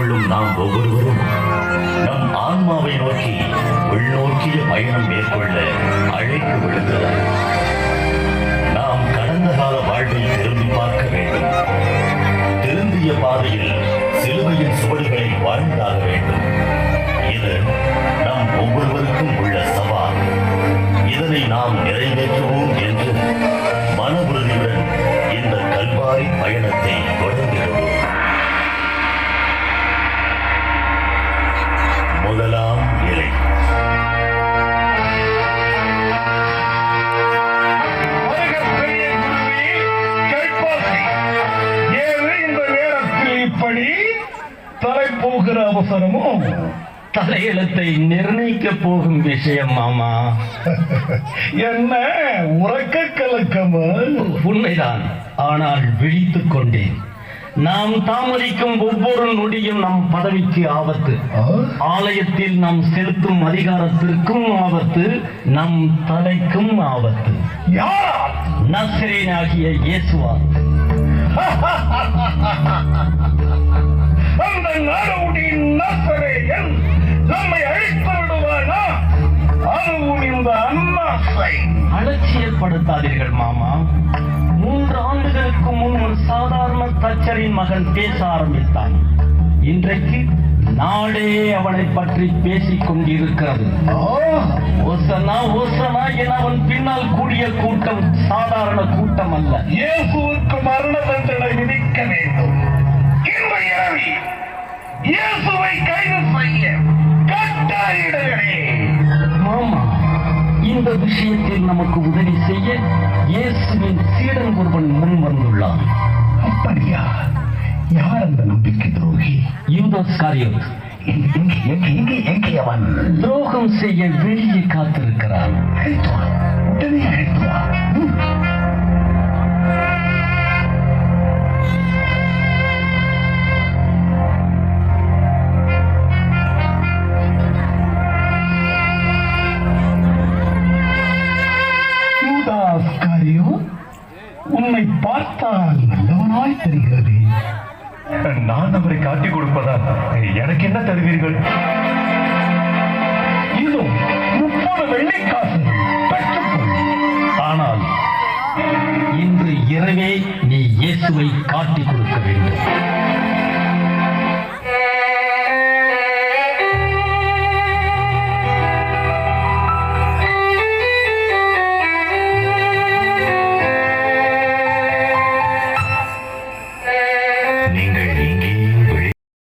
கொள்ளும் நாம் ஒவ்வொருவரும் நம் ஆன்மாவை நோக்கி உள்நோக்கிய பயணம் மேற்கொள்ள அழைப்பு விடுக்கிறார். நாம் கடந்த கால வாழ்வை திரும்பி பார்க்க வேண்டும். திருந்திய பாதையில் சிலுவையின் சுவடுகளை வாழ்ந்தாக வேண்டும். இது நம் ஒவ்வொருவருக்கும் உள்ள சவால். இதனை நாம் நிறைவேற்றுவோம் என்று மன உறுதியுடன் இந்த கல்வாரி பயணத்தை தொடர்கிறோம். முதலாம் நிலை. இப்படி தலை போகிற அவசரமும் தலையெழுத்தை நிர்ணயிக்க போகும் விஷயம் மாமா. என்ன உறக்க கலக்கமா? உண்மைதான், ஆனால் விழித்துக் கொண்டேன். நாம் தாமதிக்கும் ஒவ்வொரு நொடியும் நம் பதவிக்கு ஆபத்து. ஆலயத்தில் நாம் செலுத்தும் அதிகாரத்திற்கும் ஆபத்து, நம் தலைக்கும் ஆபத்து. யார்? நசரேயனாகிய இயேசுவா. அந்த நாடோடியின் நசரேயன் நம்மை அழித்து விடுவானா? அதுவும் இந்த அன்னாசை. அலட்சியப்படுத்தாதீர்கள் மாமா. 3 ஆண்டுகளுக்கு முன் ஒரு சாதாரண தச்சரின் மகன் பேச ஆரம்பித்தான். இன்றைக்கு நாடே அவனை பற்றி பேசிக் கொண்டிருக்கிறது. ஓசனா ஓசனா என அவன் பின்னால் கூடிய கூட்டம் சாதாரண கூட்டம் அல்ல. இயேசுவுக்கு மரண தண்டனை விதிக்க வேண்டும். இந்த இரவி இயேசுவை கைது செய்ய கட்டளையிடுகிறே. மாமா, இந்த விஷயத்தில் நமக்கு உதவி செய்ய இயேசுவின் சீடன் ஒருவன் முன் வந்துள்ளான். அப்படியா? யார் அந்த நம்பிக்கை துரோகி? யூதாஸ் இஸ்காரியோத். எங்கே அவன்? துரோகம் செய்ய வெளியே காத்திருக்கிறான். உடனே அழைத்துவா. உன்னை பார்த்தால் நல்லவனாய் தெரிகிறது. நான் அவரை காட்டிக் கொடுப்பதால் எனக்கு என்ன தருவீர்கள்? இதோ 30 வெள்ளிக்காசு பெற்றுக்கொள். ஆனால் இன்று இரவே நீ இயேசுவை காட்டிக் கொடுக்க வேண்டும்.